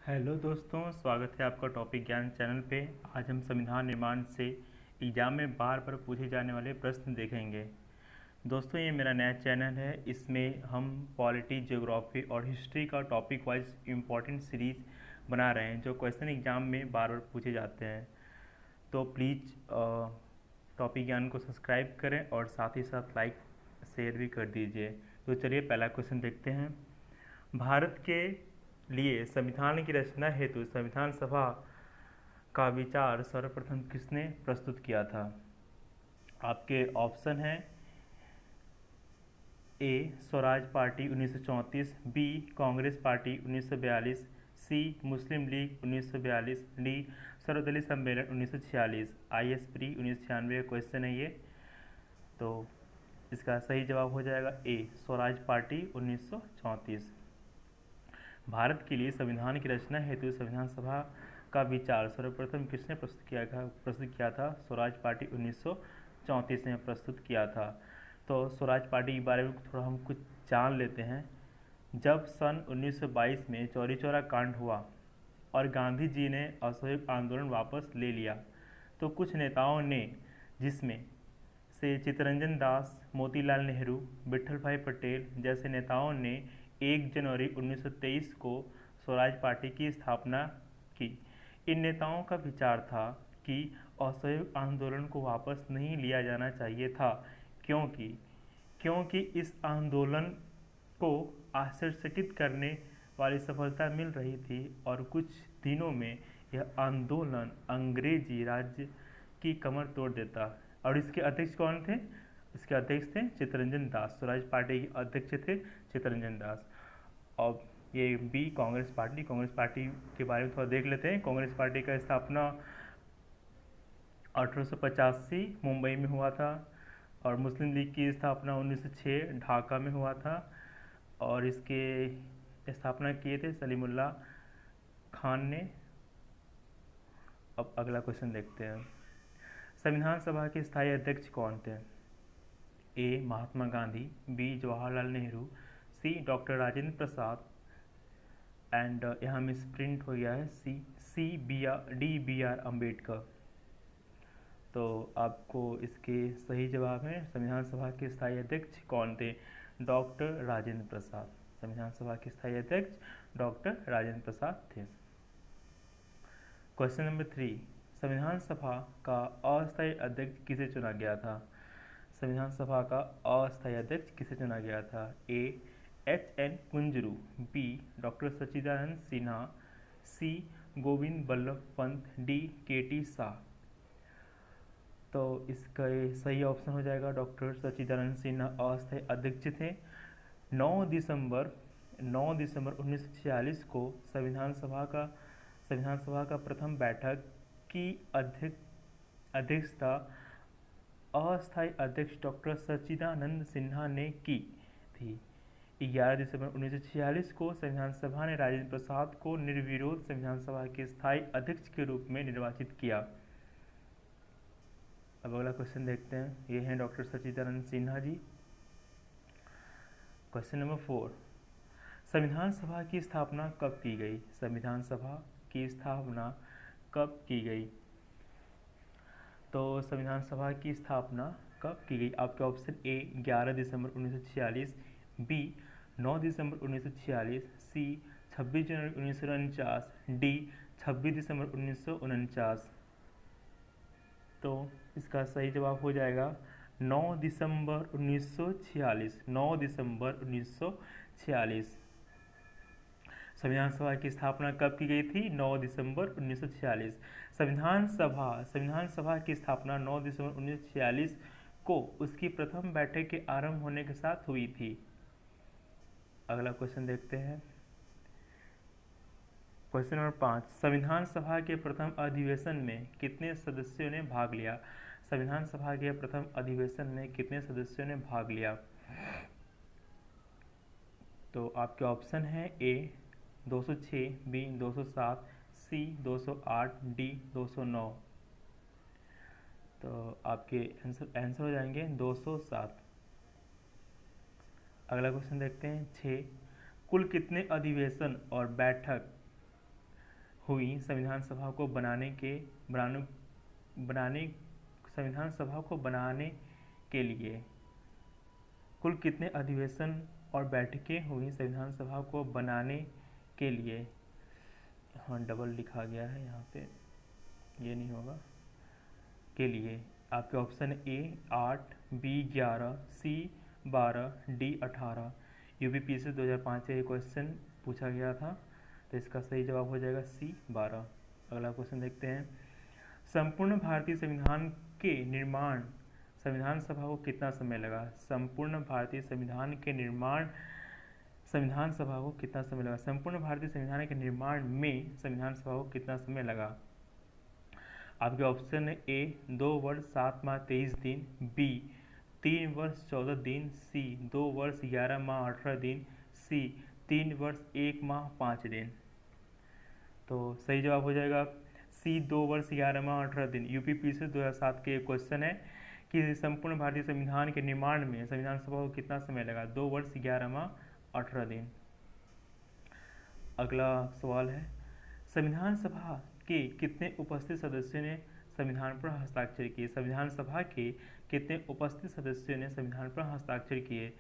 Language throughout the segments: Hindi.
हेलो दोस्तों, स्वागत है आपका टॉपिक ज्ञान चैनल पे। आज हम संविधान निर्माण से एग्जाम में बार बार पूछे जाने वाले प्रश्न देखेंगे। दोस्तों, ये मेरा नया चैनल है। इसमें हम पॉलिटी, ज्योग्राफी और हिस्ट्री का टॉपिक वाइज इम्पॉर्टेंट सीरीज बना रहे हैं जो क्वेश्चन एग्जाम में बार बार पूछे जाते हैं। तो प्लीज़ टॉपिक ज्ञान को सब्सक्राइब करें और साथ ही साथ लाइक शेयर भी कर दीजिए। तो चलिए पहला क्वेश्चन देखते हैं। भारत के लिए संविधान की रचना हेतु संविधान सभा का विचार सर्वप्रथम किसने प्रस्तुत किया था? आपके ऑप्शन हैं: A Swaraj party 1934, B Congress party 1942, C Muslim League 1942, D सर्वदलीय सम्मेलन 1946। IS प्री 1996 का क्वेश्चन है ये। तो इसका सही जवाब हो जाएगा ए स्वराज पार्टी 1934। भारत के लिए संविधान की रचना हेतु संविधान सभा का विचार सर्वप्रथम किसने प्रस्तुत किया था? स्वराज पार्टी 1934 ने प्रस्तुत किया था। तो स्वराज पार्टी के बारे में थोड़ा हम कुछ जान लेते हैं। जब सन 1922 में चौरी चौरा कांड हुआ और गांधी जी ने असहयोग आंदोलन वापस ले लिया, तो कुछ नेताओं ने, जिसमें से चित्तरंजन दास, मोतीलाल नेहरू, विठल भाई पटेल जैसे नेताओं ने 1 जनवरी 1923 को स्वराज पार्टी की स्थापना की। इन नेताओं का विचार था कि असहयोग आंदोलन को वापस नहीं लिया जाना चाहिए था, क्योंकि क्योंकि इस आंदोलन को आश्चर्यचकित करने वाली सफलता मिल रही थी और कुछ दिनों में यह आंदोलन अंग्रेजी राज्य की कमर तोड़ देता। और इसके अध्यक्ष कौन थे? इसके अध्यक्ष थे चित्तरंजन दास। स्वराज पार्टी के अध्यक्ष थे चित्तरंजन दास। और ये बी कांग्रेस पार्टी के बारे में थोड़ा देख लेते हैं। कांग्रेस पार्टी का स्थापना 1885 मुंबई में हुआ था और मुस्लिम लीग की स्थापना 1906 ढाका में हुआ था और इसके स्थापना किए थे सलीमुल्लाह खान ने। अब अगला क्वेश्चन देखते हैं। संविधान सभा के स्थायी अध्यक्ष कौन थे? A Mahatma Gandhi, B Jawaharlal Nehru, C doctor Rajendra Prasad and यहाँ मिस प्रिंट हो गया है सी बी आर अम्बेडकर। तो आपको इसके सही जवाब है संविधान सभा के स्थायी अध्यक्ष कौन थे? डॉक्टर राजेंद्र प्रसाद। संविधान सभा के स्थायी अध्यक्ष डॉक्टर राजेंद्र प्रसाद थे। क्वेश्चन नंबर 3, संविधान सभा का अस्थायी अध्यक्ष किसे चुना गया था? संविधान सभा का अस्थायी अध्यक्ष किसे चुना गया था? ए HN Kunzru, B doctor Sachchidanand Sinha, सी गोविंद बल्लभ पंत, डी KT शाह। तो इसका सही ऑप्शन हो जाएगा डॉक्टर सच्चिदानंद सिन्हा अस्थायी अध्यक्ष थे। 9 दिसंबर 1946 को संविधान सभा का प्रथम बैठक की अध्यक्षता अस्थायी अध्यक्ष डॉक्टर सच्चिदानंद सिन्हा ने की थी। 11 दिसंबर 1946 को संविधान सभा ने राजेंद्र प्रसाद को निर्विरोध संविधान सभा के स्थायी अध्यक्ष के रूप में निर्वाचित किया। अब अगला क्वेश्चन देखते हैं। ये हैं doctor Sachchidanand Sinha ji. Question number 4, संविधान सभा की स्थापना कब की गई? संविधान सभा की स्थापना कब की गई? तो संविधान सभा की स्थापना कब की गई? आपके ऑप्शन ए 11 दिसंबर 1946, बी 9 दिसंबर 1946, सी 26 जनवरी 1949, डी 26 दिसंबर 1949। तो इसका सही जवाब हो जाएगा 9 दिसंबर 1946। 9 दिसंबर 1946 संविधान सभा की स्थापना कब की गई थी? 9 दिसंबर 1946। संविधान सभा की स्थापना 9 दिसंबर 1946 को उसकी प्रथम बैठक के आरंभ होने के साथ हुई थी। अगला क्वेश्चन देखते हैं। क्वेश्चन नंबर 5, संविधान सभा के प्रथम अधिवेशन में कितने सदस्यों ने भाग लिया? संविधान सभा के प्रथम अधिवेशन में कितने सदस्यों ने भाग लिया? तो आपके ऑप्शन है ए 206, बी 207, सी 208, डी 209। तो आपके आंसर हो जाएंगे 207। अगला क्वेश्चन देखते हैं 6, कुल कितने अधिवेशन और बैठक हुई संविधान सभा को संविधान सभा को बनाने के लिए कुल कितने अधिवेशन और बैठकें हुई संविधान सभा को बनाने के लिए? हाँ, डबल लिखा गया है यहाँ पे, ये नहीं होगा। के लिए आपके option A 8, B 11, C 12, D 18। UPPSC 2005 से क्वेश्चन पूछा गया था, तो इसका सही जवाब हो जाएगा सी 12। अगला क्वेश्चन देखते हैं। संपूर्ण भारतीय संविधान के निर्माण संविधान सभा को कितना समय लगा? संपूर्ण भारतीय संविधान के निर्माण संविधान सभा को कितना समय लगा? संपूर्ण भारतीय संविधान के निर्माण में संविधान सभा को कितना समय लगा? आपके ऑप्शन है ए 2 वर्ष 7 माह 23 दिन, बी 3 वर्ष 14 दिन, सी 2 वर्ष 11 माह 18 दिन, सी 3 वर्ष 1 माह 5 दिन। तो सही जवाब हो जाएगा सी 2 वर्ष 11 माह 18 दिन। यूपीपीएससी 2007 के क्वेश्चन है कि संपूर्ण भारतीय संविधान के निर्माण में संविधान सभा को कितना समय लगा? 2 वर्ष 11 माह 18 दिन। अगला सवाल है, संविधान सभा के कितने उपस्थित सदस्यों ने संविधान पर हस्ताक्षर किए? संविधान सभा के कितने उपस्थित सदस्यों ने संविधान पर हस्ताक्षर किए?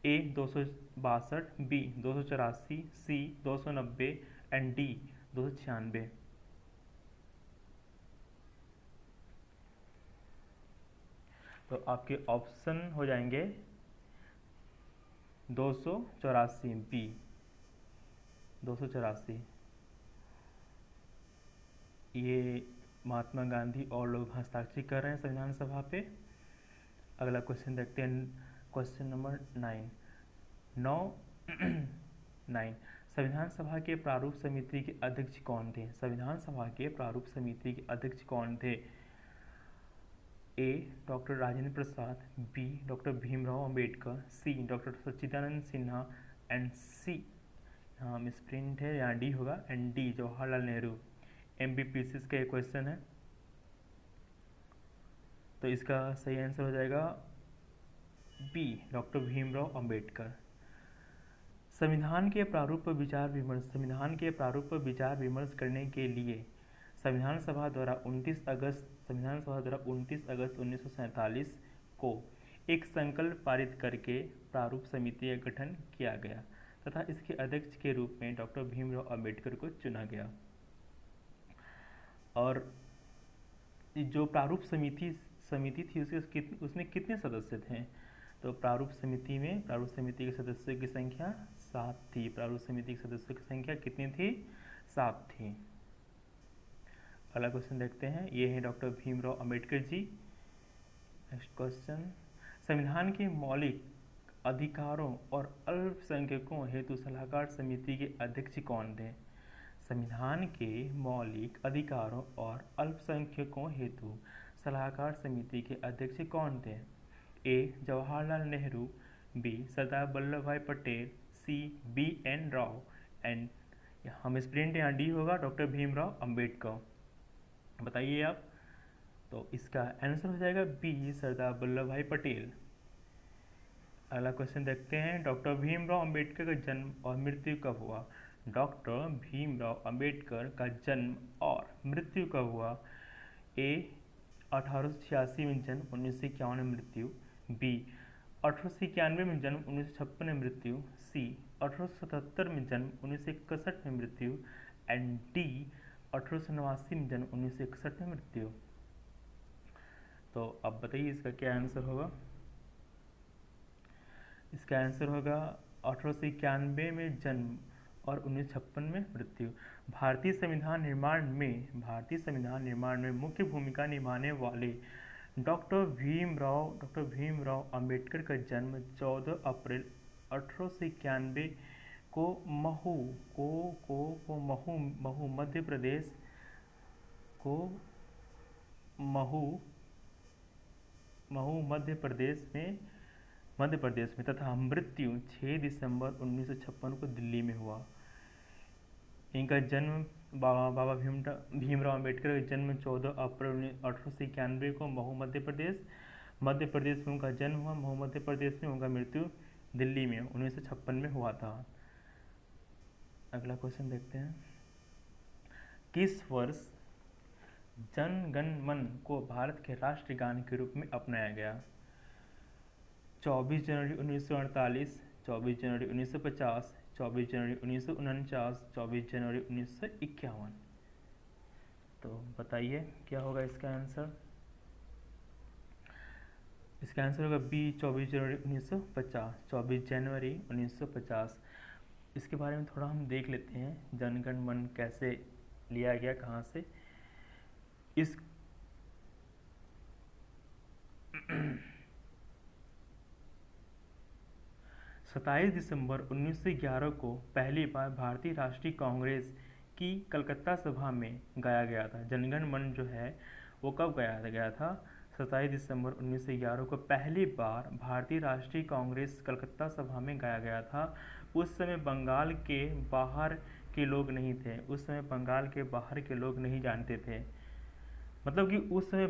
ए 262, बी 284, सी 290 एंड डी 296। तो आपके ऑप्शन हो जाएंगे 284, बी 284। ये महात्मा गांधी और लोग हस्ताक्षर कर रहे हैं संविधान सभा पे। अगला क्वेश्चन देखते हैं, क्वेश्चन नंबर 9। संविधान सभा के प्रारूप समिति के अध्यक्ष कौन थे? संविधान सभा के प्रारूप समिति के अध्यक्ष कौन थे? A doctor Rajendra Prasad, B doctor Bhimrao Ambedkar, C doctor Sachchidanand Sinha and C, यहाँ मिसप्रिंट है, यहाँ डी होगा, and D Jawaharlal Nehru. MPPSC का एक क्वेश्चन है, तो इसका सही आंसर हो जाएगा बी डॉक्टर भीमराव अंबेडकर। संविधान के प्रारूप पर विचार विमर्श करने के लिए संविधान सभा द्वारा 29 अगस्त 1947 को एक संकल्प पारित करके प्रारूप समिति का गठन किया गया तथा इसके अध्यक्ष के रूप में डॉक्टर भीमराव अंबेडकर को चुना गया। और जो प्रारूप समिति थी उसमें कितने सदस्य थे? तो प्रारूप समिति के सदस्यों की संख्या 7 थी। प्रारूप समिति के सदस्यों की संख्या कितनी थी? 7 थी। अगला क्वेश्चन देखते हैं, ये है doctor Bhimrao Ambedkar ji. Next question, संविधान के मौलिक अधिकारों और अल्पसंख्यकों हेतु सलाहकार समिति के अध्यक्ष कौन थे? संविधान के मौलिक अधिकारों और अल्पसंख्यकों हेतु सलाहकार समिति के अध्यक्ष कौन थे? A Jawaharlal Nehru, B Sardar Vallabh Bhai Patel, C B N Rao and हम स्प्रिंट यहाँ डी होगा डॉक्टर भीमराव अंबेडकर। बताइए आप। तो इसका आंसर हो जाएगा बी सरदार वल्लभ भाई पटेल। अगला क्वेश्चन देखते हैं, डॉक्टर भीमराव अंबेडकर का जन्म और मृत्यु कब हुआ? डॉक्टर भीमराव अंबेडकर का जन्म और मृत्यु कब हुआ? ए 1886 में जन्म, 1951 में मृत्यु, बी 1891 में जन्म, 1956 में मृत्यु, सी 1877 में जन्म, 1961 में मृत्यु एंड डी 1889 में जन्म, 1961 में मृत्यु। तो अब बताइए इसका क्या आंसर होगा? इसका आंसर होगा 1891 में जन्म और 1956 में मृत्यु। भारतीय संविधान निर्माण में मुख्य भूमिका निभाने वाले डॉक्टर भीमराव अंबेडकर का जन्म 14 अप्रैल 1891 को मध्य प्रदेश में तथा मृत्यु 6 दिसंबर 1956 को दिल्ली में हुआ। इनका जन्म बाबा भीमराव अंबेडकर का जन्म 14 अप्रैल 1891 को महू मध्य प्रदेश में उनका जन्म हुआ। महू मध्य प्रदेश में उनका मृत्यु दिल्ली में 1956 में हुआ था। अगला क्वेश्चन देखते हैं, किस वर्ष जन गण मन को भारत के राष्ट्रीय गान के रूप में अपनाया गया? 24 जनवरी 1948, 24 जनवरी 1950, 24 जनवरी 1949, 24 जनवरी 1951। तो बताइए क्या होगा इसका आंसर? इसका आंसर होगा बी, 24 जनवरी 1950, 24 जनवरी 1950। इसके बारे में थोड़ा हम देख लेते हैं, जनगण मन कैसे लिया गया, कहाँ से। इस 27 दिसंबर 1911 को पहली बार भारतीय राष्ट्रीय कांग्रेस की कलकत्ता सभा में गाया गया था। जनगण मन जो है वो कब गाया गया था? 27 दिसंबर 1911 को पहली बार भारतीय राष्ट्रीय कांग्रेस कलकत्ता सभा में गाया गया था। उस समय बंगाल के बाहर के लोग नहीं थे, उस समय बंगाल के बाहर के लोग नहीं जानते थे। मतलब कि उस समय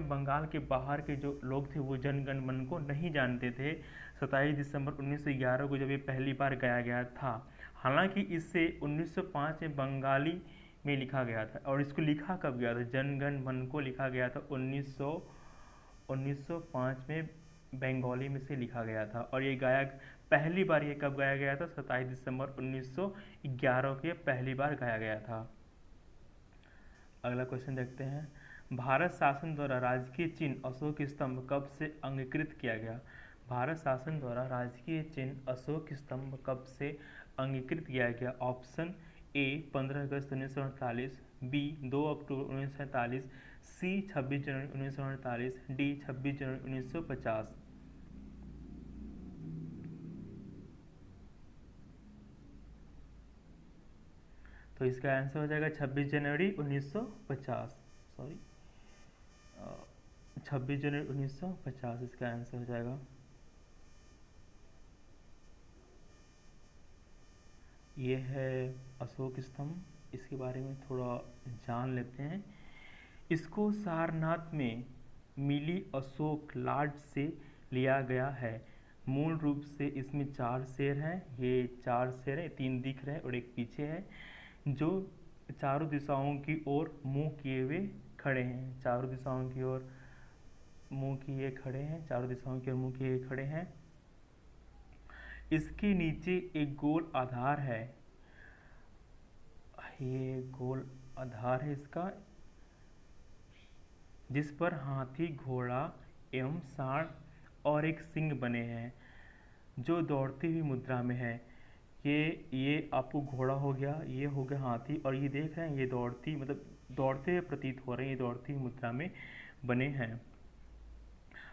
बंगाल के बाहर के जो लोग थे वो जनगण मन को नहीं जानते थे। 27 दिसंबर 1911 को जब ये पहली बार गाया गया था, हालांकि इससे 1905 में बंगाली में लिखा गया था। और इसको लिखा कब गया था? जनगण मन को लिखा गया था 1905 में बंगाली में से लिखा गया था। और ये गायक पहली बार ये कब गाया गया था? 27 दिसंबर 1911 को पहली बार गाया गया था। अगला क्वेश्चन देखते हैं, भारत शासन द्वारा राजकीय चिन्ह अशोक स्तंभ कब से अंगीकृत किया गया? भारत शासन द्वारा राजकीय चिन्ह अशोक स्तंभ कब से अंगीकृत किया गया? ऑप्शन ए 15 अगस्त 1948, बी 2 अक्टूबर 1947, सी 26 जनवरी 1948, डी 26 जनवरी 1950। तो इसका आंसर हो जाएगा 26 जनवरी 1950। सॉरी 26 जनवरी 1950 इसका आंसर हो जाएगा। ये है अशोक स्तंभ, इसके बारे में थोड़ा जान लेते हैं। इसको सारनाथ में मिली अशोक लाड से लिया गया है। मूल रूप से इसमें 4 शेर हैं, ये 4 शेर हैं, 3 दिख रहे हैं और एक पीछे है, जो चारों दिशाओं की ओर मुंह किए हुए खड़े हैं। चारों दिशाओं की ओर मुंह किए खड़े हैं, चारों दिशाओं की ओर मुंह किए खड़े हैं। इसके नीचे एक गोल आधार है, ये गोल आधार है इसका, जिस पर हाथी, घोड़ा एवं सांड और एक सिंह बने हैं, जो दौड़ती हुई मुद्रा में है। ये आपको घोड़ा हो गया, ये हो गया हाथी, और ये देख रहे हैं ये दौड़ती, मतलब दौड़ते हुए प्रतीत हो रहे हैं, ये दौड़ती हुई मुद्रा में बने हैं।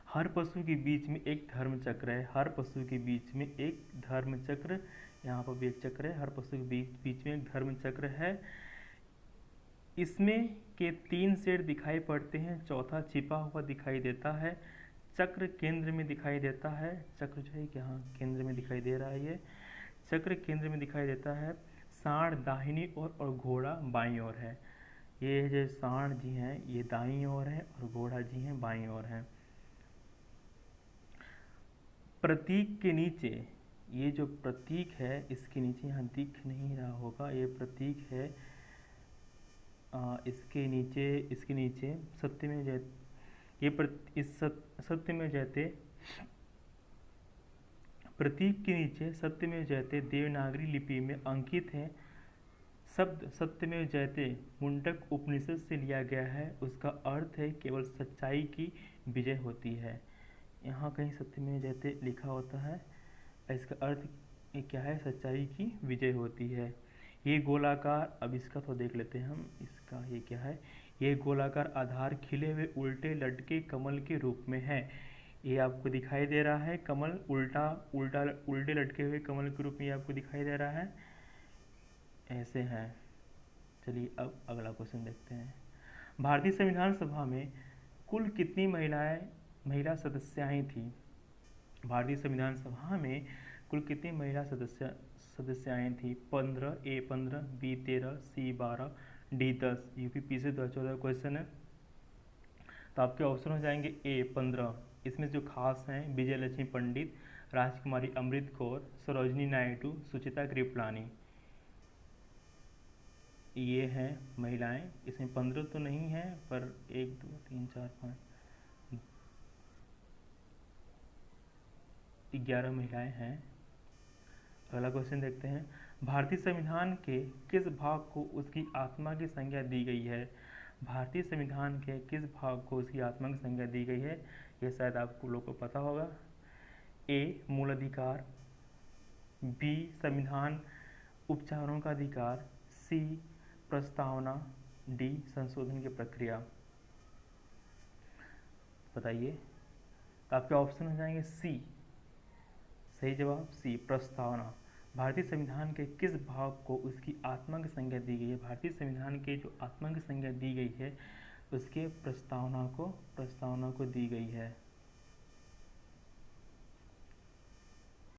हर पशु के बीच में एक धर्म चक्र है, हर पशु के बीच में एक धर्म चक्र, यहाँ पर भी एक चक्र है, हर पशु के बीच में एक धर्म चक्र है। इसमें के 3 शेर दिखाई पड़ते हैं, चौथा छिपा हुआ दिखाई देता है। चक्र केंद्र में दिखाई देता है, चक्र जो है यहाँ केंद्र में दिखाई दे रहा है, ये चक्र केंद्र में दिखाई देता है। सांड दाहिनी ओर और घोड़ा बाईं ओर है। ये जो सांड जी हैं ये दाईं ओर है और घोड़ा जी हैं बाईं ओर है। प्रतीक के नीचे, ये जो प्रतीक है इसके नीचे, यहाँ दिख नहीं रहा होगा, ये प्रतीक है, इसके नीचे सत्यमेव जयते, इस सत्यमेव जयते प्रतीक के नीचे सत्यमेव जयते देवनागरी लिपि में अंकित है। शब्द सत्यमेव जयते मुंडक उपनिषद से लिया गया है, उसका अर्थ है केवल सच्चाई की विजय होती है। यहाँ कहीं सत्यमेव जयते लिखा होता है, इसका अर्थ ये क्या है? सच्चाई की विजय होती है। ये गोलाकार, अब इसका तो देख लेते हैं हम, इसका ये क्या है? ये गोलाकार आधार खिले हुए उल्टे लटके कमल के रूप में है। ये आपको दिखाई दे रहा है कमल, उल्टे लटके हुए कमल के रूप में ये आपको दिखाई दे रहा है, ऐसे हैं। चलिए अब अगला क्वेश्चन देखते हैं। भारतीय संविधान सभा में कुल कितनी महिला सदस्याएं थी? भारतीय संविधान सभा में कुल कितनी महिला सदस्याएं थी? 15, ए 15, बी 13, सी 12, डी 10। यूपी से 2014 क्वेश्चन है, तो आपके ऑप्शन हो जाएंगे ए 15। इसमें जो खास हैं विजय लक्ष्मी पंडित, राजकुमारी अमृत कौर, सरोजनी नायडू, सुचिता कृपलानी। ये हैं महिलाएं, इसमें 15 तो नहीं है पर 1 2 3 4 5 11 महिलाएं हैं। अगला क्वेश्चन देखते हैं, भारतीय संविधान के किस भाग को उसकी आत्मा की संज्ञा दी गई है? भारतीय संविधान के किस भाग को उसकी आत्मा की संज्ञा दी गई है? ये शायद आपको लोग को पता होगा। ए मूल अधिकार, बी संविधान उपचारों का अधिकार, सी प्रस्तावना, डी संशोधन की प्रक्रिया। बताइए। तो आपके ऑप्शन हो जाएंगे सी, सही जवाब सी प्रस्तावना। भारतीय संविधान के किस भाग को उसकी आत्मा की संज्ञा दी गई है? भारतीय संविधान के जो आत्मा की संज्ञा दी गई है उसके प्रस्तावना को दी गई है।